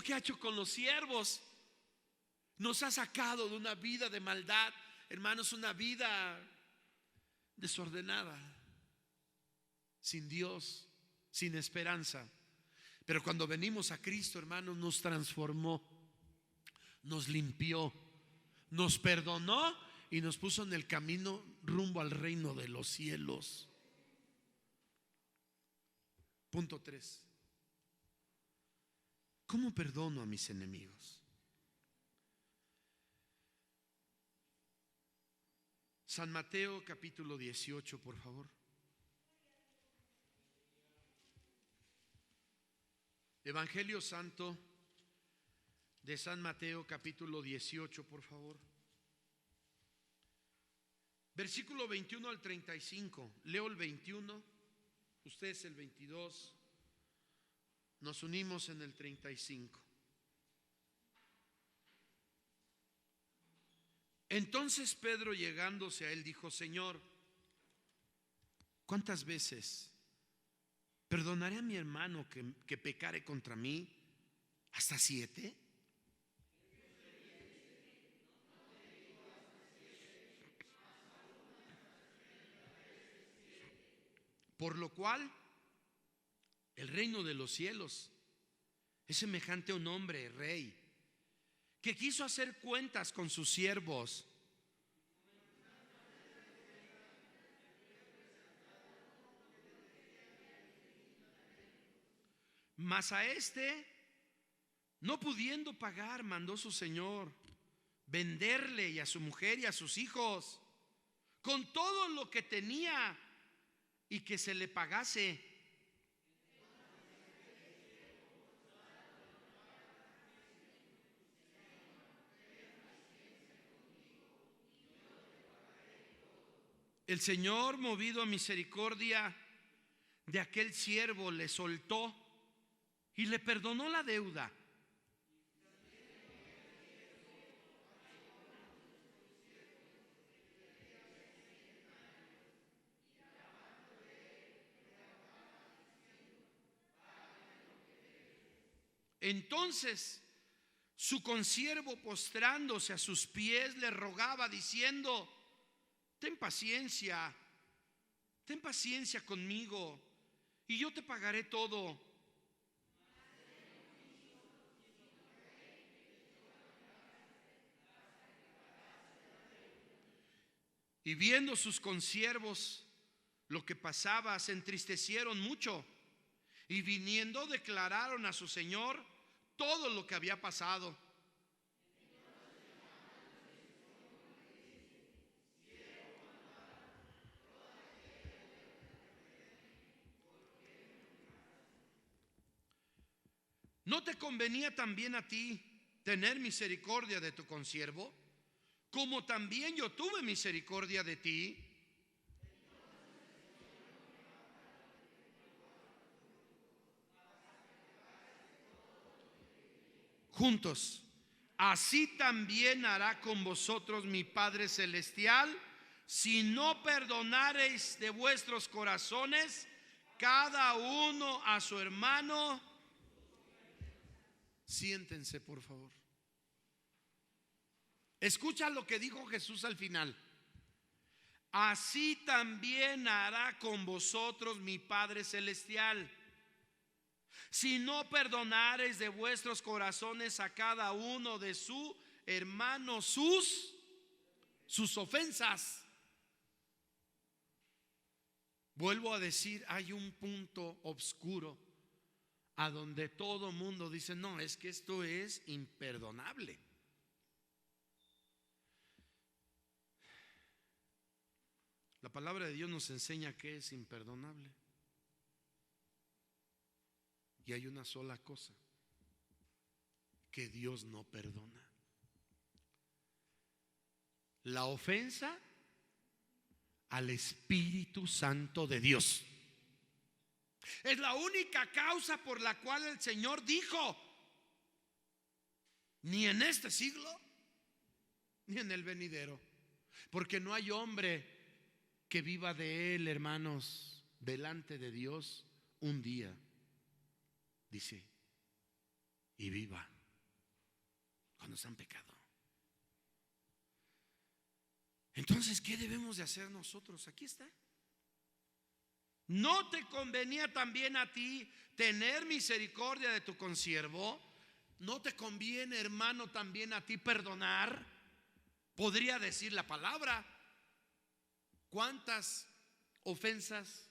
que ha hecho con los siervos. Nos ha sacado de una vida de maldad, hermanos, una vida desordenada, sin Dios, sin esperanza. Pero cuando venimos a Cristo, hermanos, nos transformó, nos limpió, nos perdonó y nos puso en el camino rumbo al reino de los cielos. Punto 3. ¿Cómo perdono a mis enemigos? San Mateo capítulo 18, por favor. Evangelio Santo de San Mateo capítulo 18, por favor. Versículo 21 al 35. Leo el 21, ustedes el 22. Nos unimos en el 35. Entonces Pedro, llegándose a él, dijo: Señor, ¿cuántas veces perdonaré a mi hermano que pecare contra mí? ¿Hasta 7? Por lo cual el reino de los cielos es semejante a un hombre rey que quiso hacer cuentas con sus siervos. Mas a este, no pudiendo pagar, mandó su señor venderle, y a su mujer y a sus hijos, con todo lo que tenía, y que se le pagase. El Señor, movido a misericordia de aquel siervo, le soltó y le perdonó la deuda. Entonces su consiervo, postrándose a sus pies, le rogaba diciendo: ten paciencia conmigo, y yo te pagaré todo. Y viendo sus consiervos lo que pasaba, se entristecieron mucho, y viniendo declararon a su señor todo lo que había pasado. ¿No te convenía también a ti tener misericordia de tu consiervo, como también yo tuve misericordia de ti? Juntos, así también hará con vosotros mi Padre Celestial, si no perdonareis de vuestros corazones cada uno a su hermano. Siéntense, por favor. Escucha lo que dijo Jesús al final. Así también hará con vosotros mi Padre Celestial, si no perdonareis de vuestros corazones a cada uno de su hermano sus ofensas. Vuelvo a decir, hay un punto oscuro a donde todo mundo dice: no, es que esto es imperdonable. La palabra de Dios nos enseña que es imperdonable. Y hay una sola cosa que Dios no perdona: la ofensa al Espíritu Santo de Dios. Es la única causa por la cual el Señor dijo: ni en este siglo ni en el venidero, porque no hay hombre que viva de él, hermanos, delante de Dios un día, dice, y viva cuando está en pecado. Entonces, ¿qué debemos de hacer nosotros? Aquí está. ¿No te convenía también a ti tener misericordia de tu consiervo? ¿No te conviene, hermano, también a ti perdonar? Podría decir la palabra. ¿Cuántas ofensas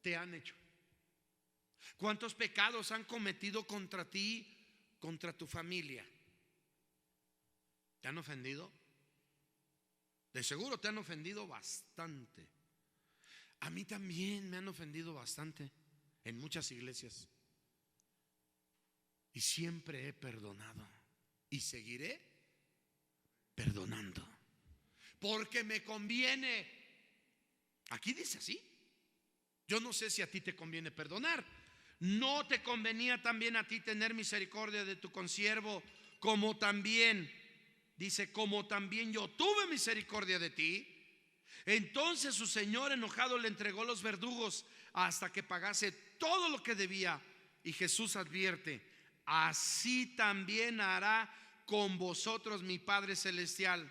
te han hecho? ¿Cuántos pecados han cometido contra ti, contra tu familia? ¿Te han ofendido? De seguro te han ofendido bastante. A mí también me han ofendido bastante en muchas iglesias. Y siempre he perdonado y seguiré perdonando, porque me conviene. Aquí dice así. Yo no sé si a ti te conviene perdonar. ¿No te convenía también a ti tener misericordia de tu consiervo, como también, dice, como también yo tuve misericordia de ti? Entonces su señor, enojado, le entregó los verdugos hasta que pagase todo lo que debía. Y Jesús advierte: así también hará con vosotros mi Padre Celestial,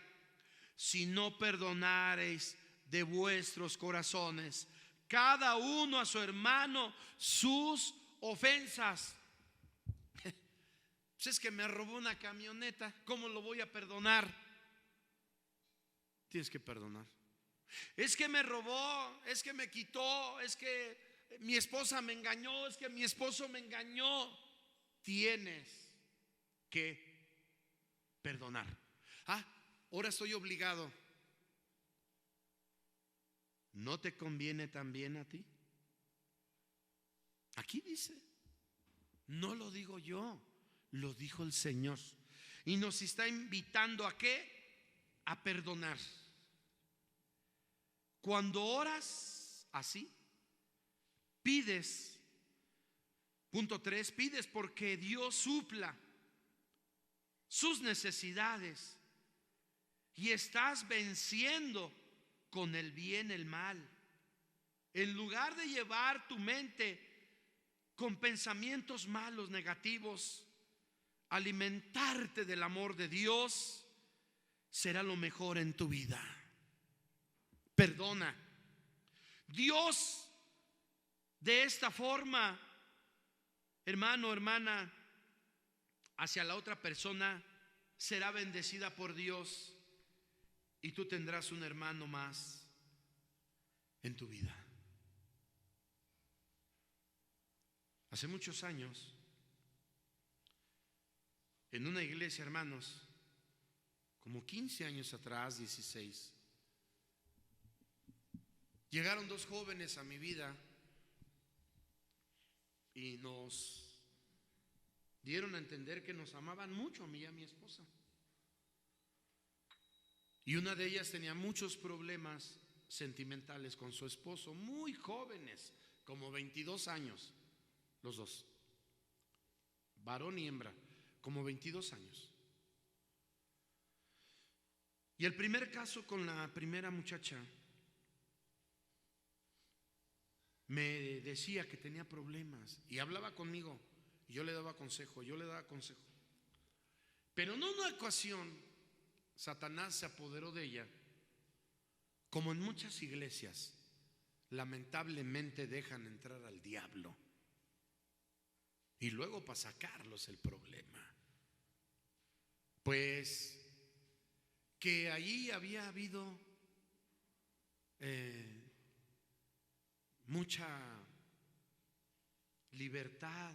si no perdonareis de vuestros corazones cada uno a su hermano sus ofensas. Pues es que me robó una camioneta, ¿cómo lo voy a perdonar? Tienes que perdonar. Es que me robó, es que me quitó, es que mi esposa me engañó, es que mi esposo me engañó. Tienes que perdonar. Ahora estoy obligado. ¿No te conviene también a ti? Aquí dice, no lo digo yo, lo dijo el Señor. Y nos está invitando ¿a qué? A perdonar. Cuando oras así, pides, punto 3, pides porque Dios supla sus necesidades y estás venciendo con el bien el mal. En lugar de llevar tu mente con pensamientos malos, negativos, alimentarte del amor de Dios será lo mejor en tu vida. Perdona. Dios, de esta forma, hermano, hermana, hacia la otra persona será bendecida por Dios y tú tendrás un hermano más en tu vida. Hace muchos años, en una iglesia, hermanos, como 15 años atrás, 16, llegaron dos jóvenes a mi vida y nos dieron a entender que nos amaban mucho, a mí y a mi esposa. Y una de ellas tenía muchos problemas sentimentales con su esposo, muy jóvenes, como 22 años, los dos, varón y hembra, como 22 años. Y el primer caso con la primera muchacha, me decía que tenía problemas y hablaba conmigo y yo le daba consejo, pero en una ocasión Satanás se apoderó de ella, como en muchas iglesias lamentablemente dejan entrar al diablo y luego para sacarlos el problema, pues que allí había habido mucha libertad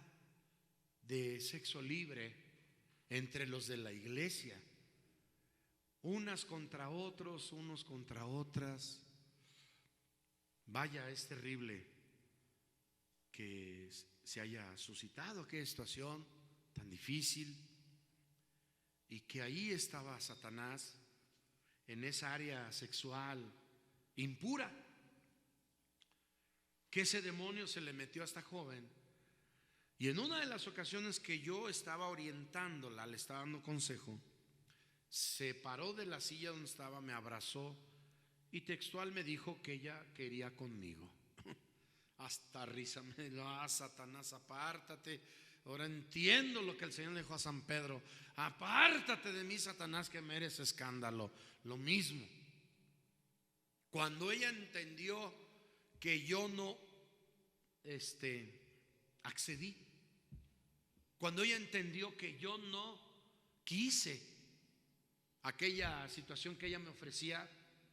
de sexo libre entre los de la iglesia, unas contra otros, unos contra otras. Vaya, es terrible que se haya suscitado aquella situación tan difícil y que ahí estaba Satanás en esa área sexual impura, que ese demonio se le metió a esta joven. Y en una de las ocasiones que yo estaba orientándola, le estaba dando consejo, se paró de la silla donde estaba, me abrazó y textual me dijo que ella quería conmigo. Hasta risa me dio: Satanás, apártate. Ahora entiendo lo que el Señor le dijo a San Pedro: apártate de mí, Satanás, que me eres escándalo. Lo mismo, cuando ella entendió que yo no accedí, cuando ella entendió que yo no quise aquella situación que ella me ofrecía,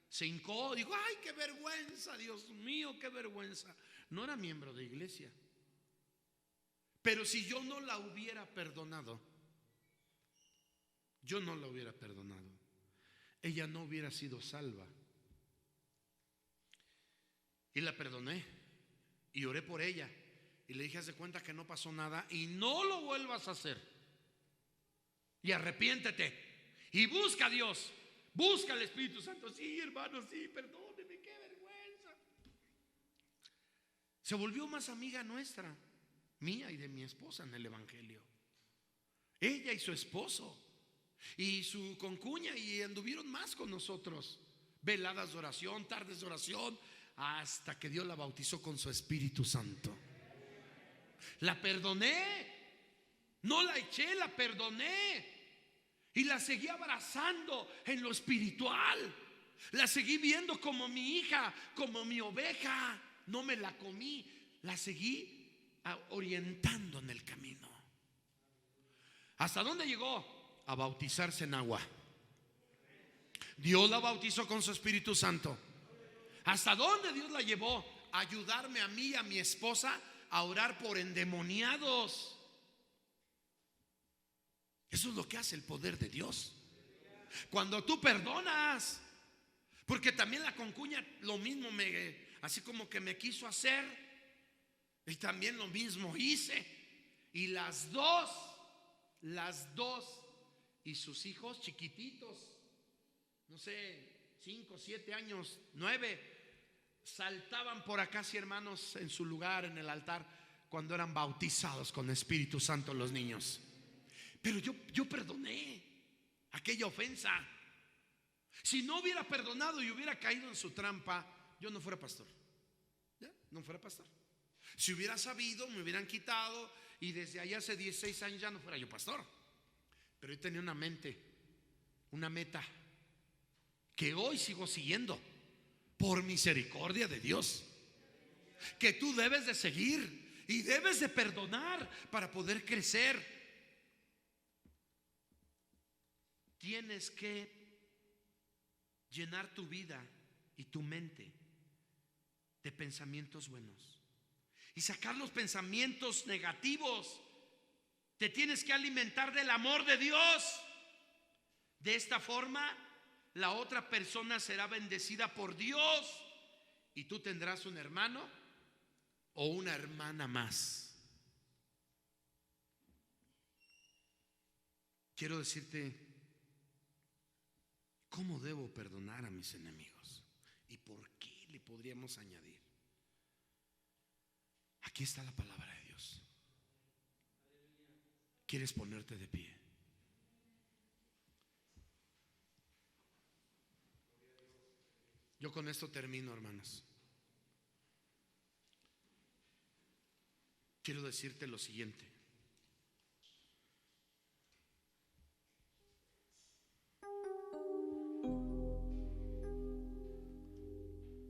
se hincó, dijo: ay, qué vergüenza, Dios mío, qué vergüenza. No era miembro de iglesia, pero si yo no la hubiera perdonado, ella no hubiera sido salva. Y la perdoné y oré por ella y le dije: haz de cuenta que no pasó nada y no lo vuelvas a hacer y arrepiéntete y busca a Dios, busca al Espíritu Santo. Sí, hermano, sí, perdóneme, qué vergüenza. Se volvió más amiga nuestra, mía y de mi esposa en el evangelio. Ella y su esposo y su concuña, y anduvieron más con nosotros, veladas de oración, tardes de oración, hasta que Dios la bautizó con su Espíritu Santo. La perdoné, no la eché, la perdoné y la seguí abrazando en lo espiritual. La seguí viendo como mi hija, como mi oveja. No me la comí, la seguí orientando en el camino. ¿Hasta dónde llegó? A bautizarse en agua. Dios la bautizó con su Espíritu Santo. ¿Hasta dónde Dios la llevó? A ayudarme a mí y a mi esposa a orar por endemoniados. Eso es lo que hace el poder de Dios. Cuando tú perdonas, porque también la concuña lo mismo así como que me quiso hacer, y también lo mismo hice. Y las dos y sus hijos chiquititos, no sé, 5, 7 años, 9, saltaban por acá, sí, hermanos, en su lugar, en el altar, cuando eran bautizados con Espíritu Santo los niños. Pero yo perdoné aquella ofensa. Si no hubiera perdonado y hubiera caído en su trampa, yo no fuera pastor. ¿Ya? No fuera pastor. Si hubiera sabido, me hubieran quitado y desde allá hace 16 años ya no fuera yo pastor. Pero yo tenía una meta que hoy sigo siguiendo por misericordia de Dios, que tú debes de seguir y debes de perdonar para poder crecer. Tienes que llenar tu vida y tu mente de pensamientos buenos y sacar los pensamientos negativos. Te tienes que alimentar del amor de Dios. De esta forma, la otra persona será bendecida por Dios y tú tendrás un hermano o una hermana más. Quiero decirte cómo debo perdonar a mis enemigos y por qué le podríamos añadir. Aquí está la palabra de Dios. ¿Quieres ponerte de pie? Yo con esto termino, hermanos. Quiero decirte lo siguiente.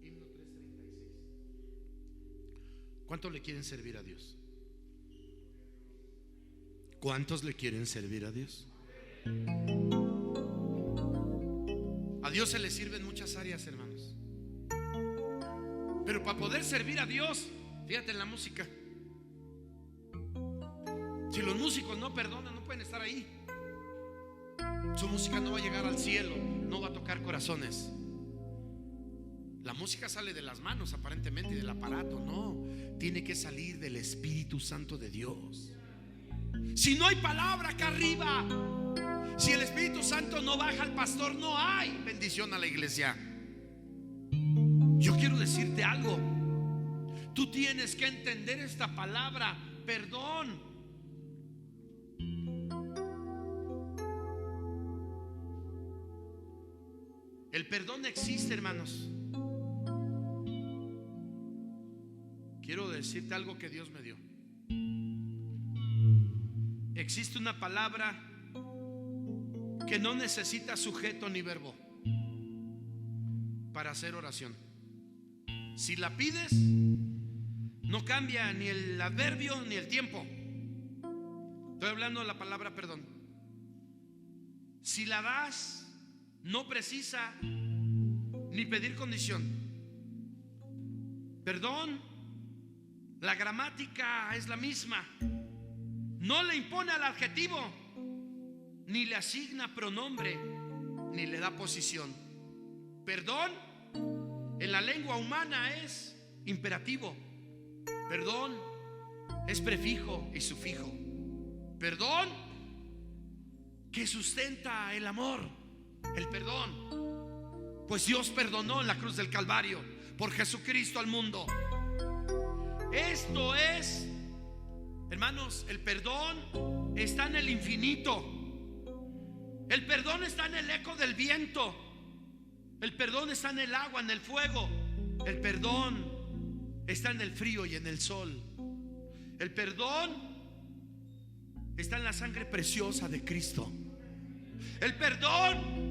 Himno 336. ¿Cuántos le quieren servir a Dios? ¿Cuántos le quieren servir a Dios? A Dios se le sirve en muchas áreas, hermanos. Pero para poder servir a Dios, fíjate en la música. Si los músicos no perdonan, no pueden estar ahí. Su música no va a llegar al cielo, no va a tocar corazones. La música sale de las manos aparentemente y del aparato. No, tiene que salir del Espíritu Santo de Dios. Si no hay palabra acá arriba, si el Espíritu Santo no baja al pastor, no hay bendición a la iglesia. Yo quiero decirte algo. Tú tienes que entender esta palabra, perdón. El perdón existe, hermanos. Quiero decirte algo que Dios me dio. Existe una palabra que no necesita sujeto ni verbo para hacer oración. Si la pides, no cambia ni el adverbio ni el tiempo. Estoy hablando de la palabra perdón. Si la das, no precisa ni pedir condición. Perdón, la gramática es la misma. No le impone al adjetivo, ni le asigna pronombre, ni le da posición. Perdón en la lengua humana es imperativo. Perdón es prefijo y sufijo. Perdón que sustenta el amor, el perdón. Pues Dios perdonó en la cruz del Calvario por Jesucristo al mundo. Esto es, hermanos, el perdón está en el infinito. El perdón está en el eco del viento. El perdón está en el agua, en el fuego. El perdón está en el frío y en el sol. El perdón está en la sangre preciosa de Cristo. El perdón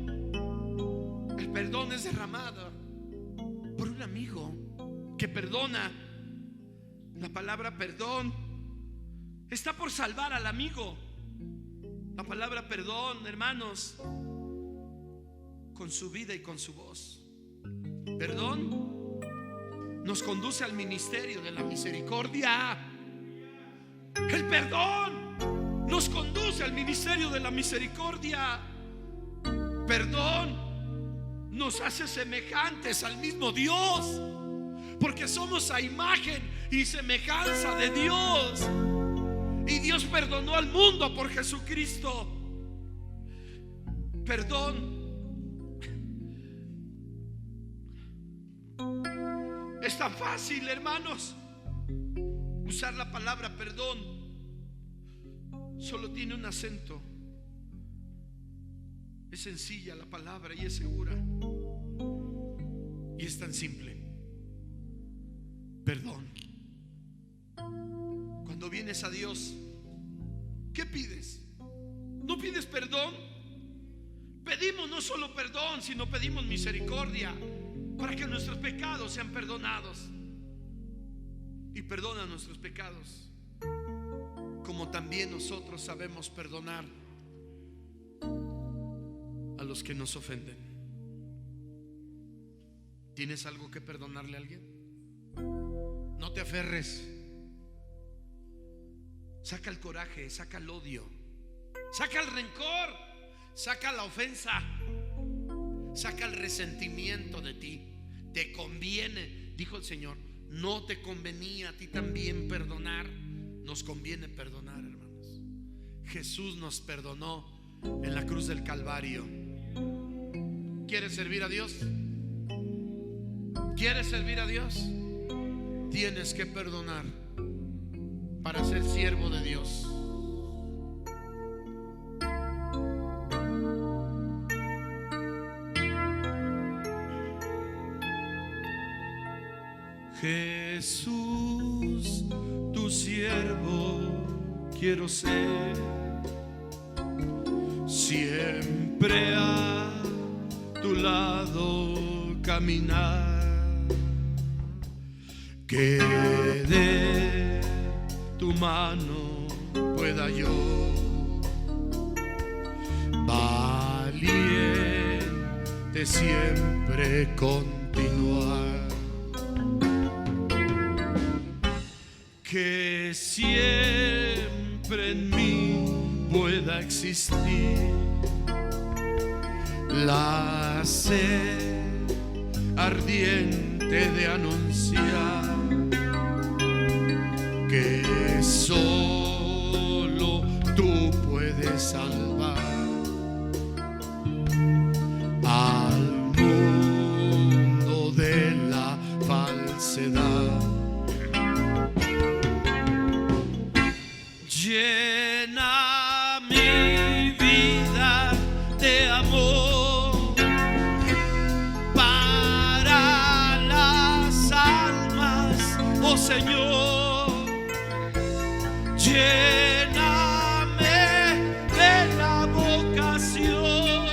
es derramado por un amigo que perdona. La palabra perdón está por salvar al amigo. La palabra perdón, hermanos, con su vida y con su voz. Perdón nos conduce al ministerio de la misericordia. El perdón nos conduce al ministerio de la misericordia. Perdón nos hace semejantes al mismo Dios, porque somos a imagen y semejanza de Dios. Y Dios perdonó al mundo por Jesucristo. Perdón es tan fácil, hermanos. Usar la palabra perdón solo tiene un acento. Es sencilla la palabra y es segura. Y es tan simple. Perdón. Cuando vienes a Dios, ¿qué pides? no pides perdón. Pedimos no solo perdón, sino pedimos misericordia para que nuestros pecados sean perdonados. Y perdona nuestros pecados, como también nosotros sabemos perdonar a los que nos ofenden. ¿Tienes algo que perdonarle a alguien? No te aferres. Saca el coraje, saca el odio, saca el rencor, saca la ofensa, saca el resentimiento de ti. Te conviene, dijo el Señor, no te convenía a ti también perdonar. Nos conviene perdonar, hermanos. Jesús nos perdonó en la cruz del Calvario. ¿Quieres servir a Dios? ¿Quieres servir a Dios? Tienes que perdonar para ser siervo de Dios. Jesús, tu siervo quiero ser, siempre a tu lado caminar, que de tu mano pueda yo valiente siempre continuar, que siempre en mí pueda existir la sed ardiente de anunciar que solo tú puedes salvar al mundo de la falsedad. Llena mi vida de amor para las almas, oh Señor. Lléname de la vocación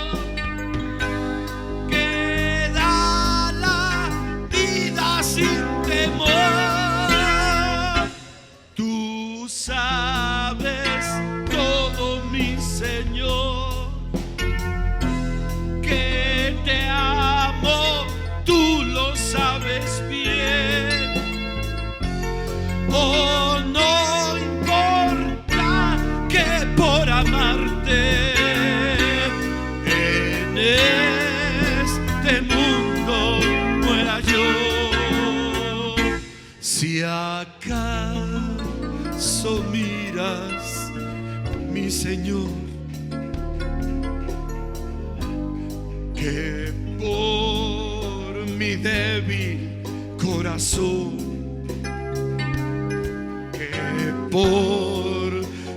que da la vida sin temor. Tú sabes todo, mi Señor, que te amo, tú lo sabes bien. Oh, no importa que por amarte en este mundo muera yo. Si acaso miras, mi Señor, que por mi débil corazón, que por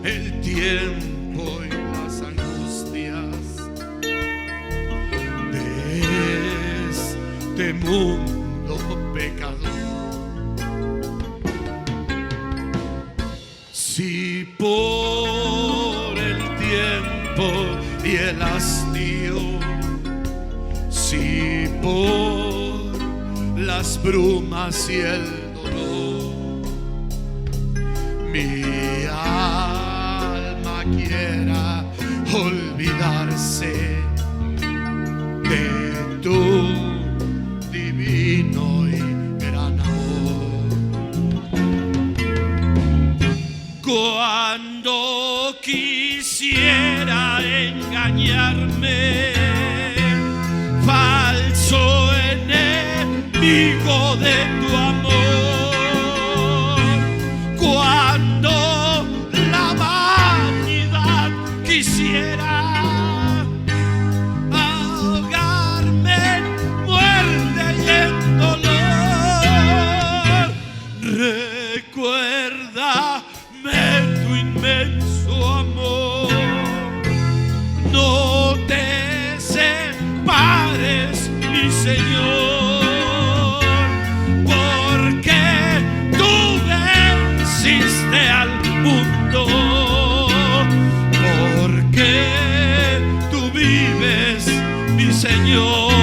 el tiempo y las angustias de este mundo pecador, si por el tiempo y el hastío, si por las brumas y el dolor, mi alma quiera olvidarse de tu divino y gran amor. Cuando quisiera engañarme, falso enemigo de tu amor, cuando la vanidad quisiera ahogarme en muerte y en dolor, recuérdame tu inmenso amor. No te separes, mi Señor, porque tú venciste al mundo, porque Señor.